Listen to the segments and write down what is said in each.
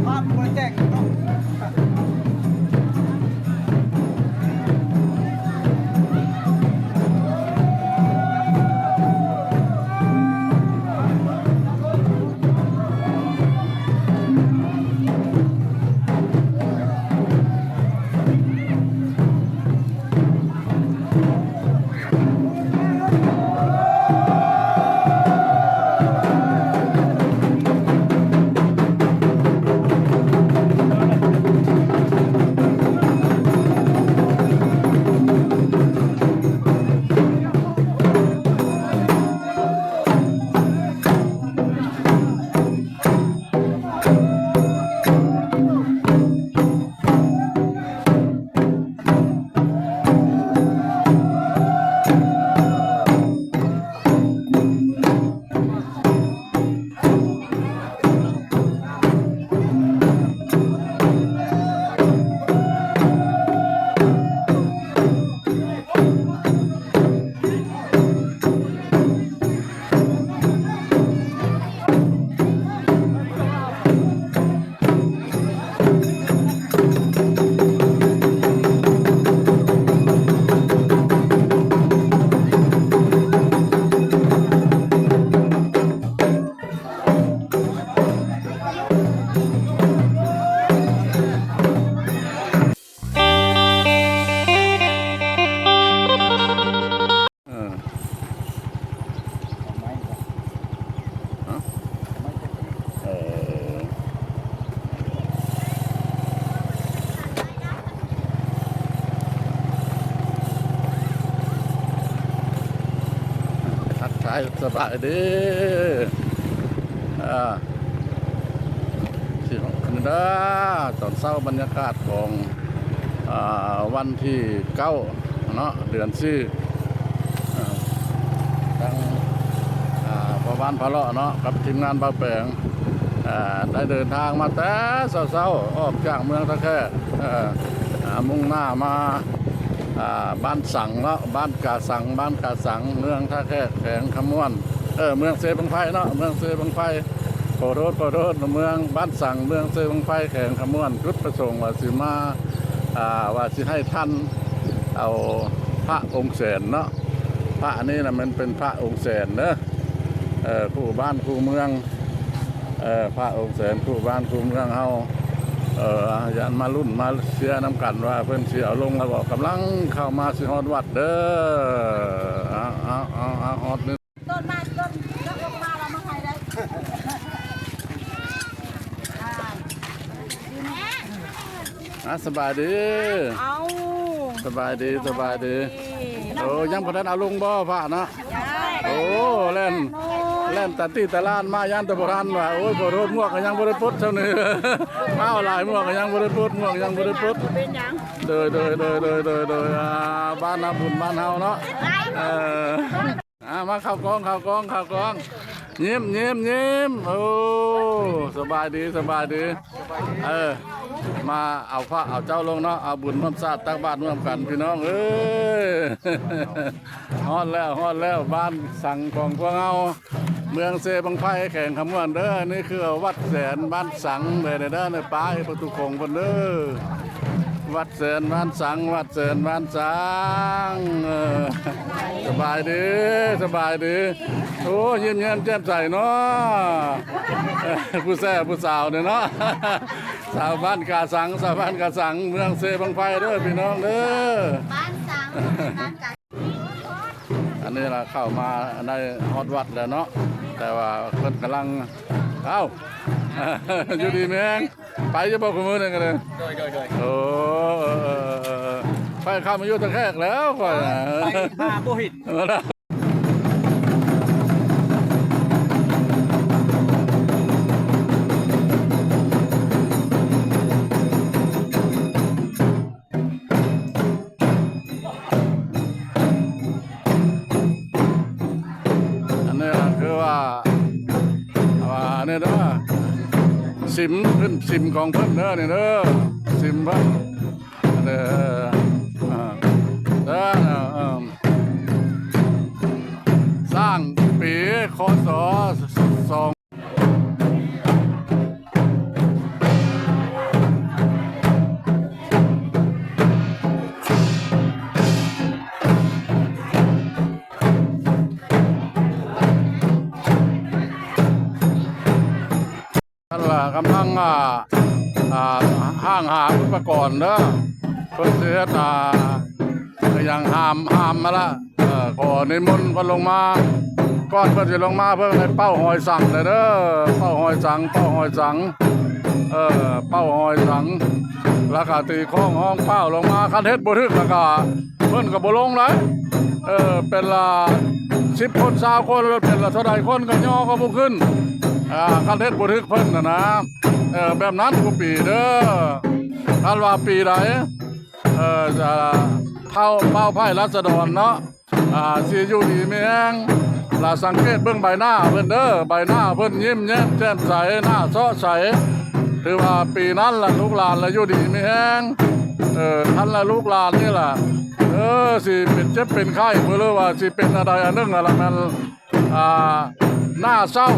ภาพมันแจ้งเนาะสบายดีสิคุณด้าตอนเช้าบรรยากาศของวันที่9เนาะเดือน4ทั้งพอบ้านพะเลาะเนาะกับทีมงานบ้าแปลงได้เดินทางมาแต่เช้าออกจากเมืองตะแคมุ่งหน้ามาบ้านสังเนาะบ้านกาสังเมืองท่าแค่แขงขมวนเมืองเซบังไฟเนาะเมืองเซบังไฟโคโรดเมืองบ้านสังเมืองเซบังไฟแขงขมวนจุดประสงค์ว่าสิมาว่าสิให้ท่านเอาพระองค์แสนเนาะพระนี้นะมันเป็นพระองค์แสนเนอะคู่บ้านคู่เมืองพระองค์แสนคู่บ้านคู่เมืองเฮายันมารุ่นมาเชียร์น้ำกันว่าเพื่อนเชียร์ลงแล้วบอกกำลังเข้ามาสิฮอดวัดเด้อฮอดนี่ต้นมาต้นแล้วลงมาเรามาใครได้สบายดีเอาสบายดีโอ้ยังพอท่านเอาลงบ่พระนะโอ้เล่นตัดตีตะลานมายันตะโบราณว่าโอ้ยบ่รถม่วงก็ยังบ่ได้พุทธเท่านี้มาหลายม่วงก็ยังบ่ได้พุทธม่วงยังบ่ได้พุทธเป็นยังโดยบ้านนาบุญบ้านเฮาเนาะมาเข้ากองยิ้มโอ้สบายดีมาเอาพระเอาเจ้าลงเนาะเอาบุญร่วมชาติตั้งบ้านร่วมกันพี่น้องฮอดแล้วบ้านสั่งของพวกเราเมืองเซบังไฟแข่งขมวนเด้อนี่คือวัดแสนบ้านสังเลยเด้อในป่าประตูคงคนเด้อวัดแสนบ้านสังสบายดีโอ้ยิ้มแย้มแจ่มใสเนาะผู้แซ่ผู้สาวเนี่ยเนาะสาวบ้านกาสังเมืองเซบังไฟเด้อพี่น้องเด้อบ้านสังอันนี้เราเข้ามาในฮอดวัดแล้วเนาะแต่ว่าเพิ่นกำลังอยู่ดีแมงไปจะบอกคุณมือหนึ่งกันเลยโอ้ไปเข้ามาอยู่ตะแคกแล้วก่อนไปมาโบหิตอันนี้คือว่าเนี่ยนะสิมของเพิ่นเด้อเนี่ยเด้อสิมเพิ่นเด้อสร้างปีคศ2 นั่นล่ะกำลังห้างหาอุปกรณ์เด้อเพิ่นสิเฮ็ดอย่างหามมาละขอนิมนต์เพิ่นลงมาก่อนเพิ่นสิลงมาเพิ่นให้เป้าหอยสังเลยเด้อเป้าหอยสังเป้าหอยสังแล้วก็ตีข้องห้องเป้าลงมาคันเฮ็ดบ่ถึกแล้วก็เพิ่นก็บ่ลงเลยเป็นละ10คน20คนแล้วเป็นละเท่าใดคนก็ย่อก็บ่ขึ้นคันเฮ็ดบ่ถึกเพิ่นน่ะนะแบบนั้นทุกปีเด้อคันว่าปีใดจะเป้าไพ่รัษฎรเนาะสิอยู่ดีมีแฮงล่ะสังเกตเบิ่งใบหน้าเพิ่นเด้อใบหน้าเพิ่นยิ้มแย้มแจ่มใสหน้าเซาะใสถือว่าปีนั้นล่ะลูกหลานละอยู่ดีมีแฮงท่านละลูกหลานนี่ล่ะสิเป็นเจ็บเป็นไข้บ่รู้ว่าสิเป็นอะไรอันนึงอะไรมันหน้าเศร้า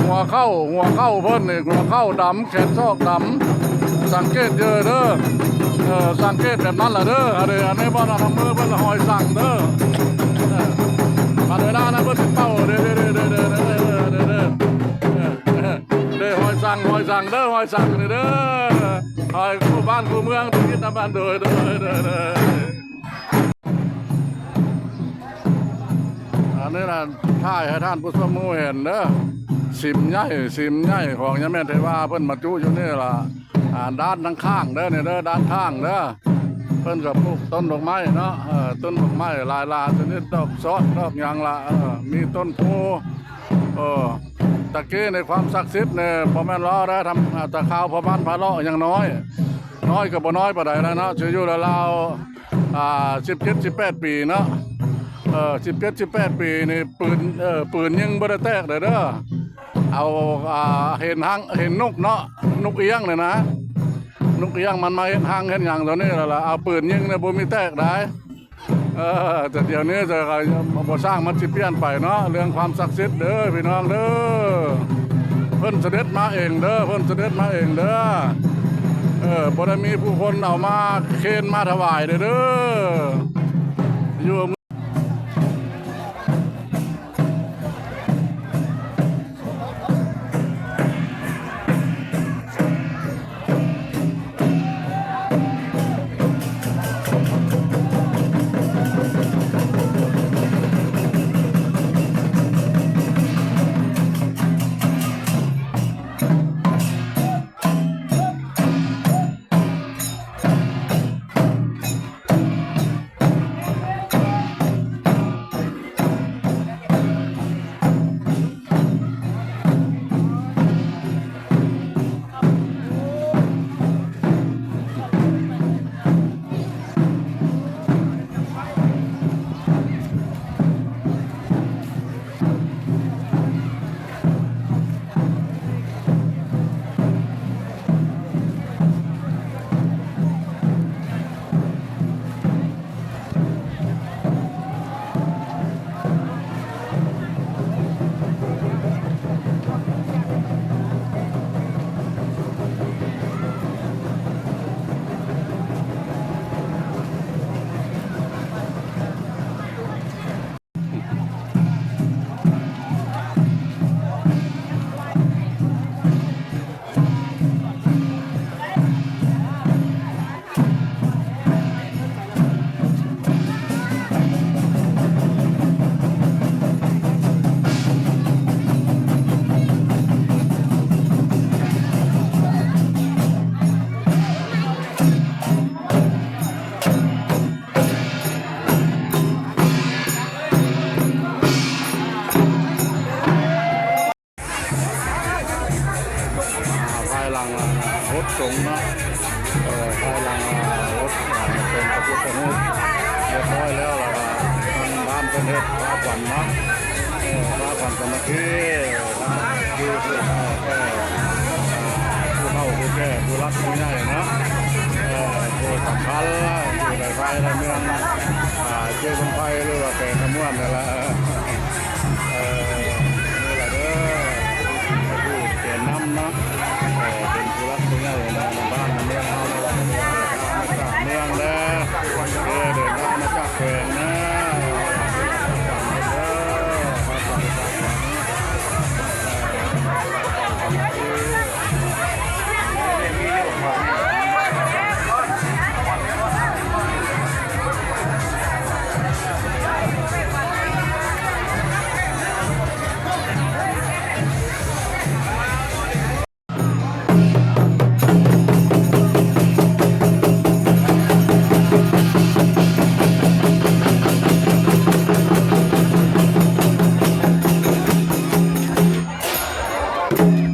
หัวเข้าเพิ่นนี่หัวเข้าดำแขนซอกดำสังเกตเยอะเด้อสังเกตแบบนั้นล่ะเด้ออันนี้บ่น่าทำมือเพิ่นหอยสั่งเด้อมาเวลานะเพิ่นสิเป้าเด้อหอยสั่งเด้อหอยสั่งนี่เด้อหอยคู่บ้านคู่เมืองที่คิดบ้านเด้ออันนี้น่ะถ่ายให้ท่านผู้ชมหมู่เห็นเด้อสิมใหญ่ของยะแม่นเทวาเพิ่นมาจู้อยู่นี่ล่ะด้านข้างเด้อนี่เด้อด้านข้างเด้อเพิ่นก็ปลูกต้นดอกไม้เนาะต้นดอกไม้หลายชนิดดอกซอสดอกหยังล่ะมีต้นโพตะกี้ในความศักดิ์สิทธิ์เนี่ยบ่แม่นล้อได้ทำตะขาวพอบ้านพาเลาะอย่างน้อยก็บ่น้อยปานใดแล้วเนาะสิอยู่ราว17-18 ปีเนาะ17-18 ปีนี่ปืนยิงบ่ได้แตกเด้อเอาเห็นนกเนาะนกเอี้ยงเนี่ยนะนกเอี้ยงมันมาเห็นหางเห็นหยังตัวนี้แล้วล่ะเอาปืนยิงเนี่ยบ่มีแตกได้แต่เดี๋ยวนี้จะบ่สร้างมันสิเปลี่ยนไปเนาะเรื่องความศักดิ์สิทธิ์เด้อพี่น้องเด้อเพิ่นเสด็จมาเองเด้อบ่ได้มีผู้คนเอามาเคนมาถวายเด้ออยู่รถสงฆ์เนาะภายหลังรถเป็นพระพุทธรูปเรียบร้อยแล้วล่ะทางบ้านเป็นเฮ็ดพระขวัญเนาะพระขวัญสมาธิคือผู้เฒ่าผู้แก่ผู้รักผู้ใหญ่เนาะผู้สำคัญอยู่ในไฟในเมืองเจ้าคนไฟหรือว่าแก่ขมวนนี่แหละนี่แหละเด้อผู้แก่นำเนาะเป็นผู้รักผู้ใหญ่ในบ้านในเมืองเฮาในวันนี้มาจากเมืองเด้อเดินทางมาจากแขวงนะพ เ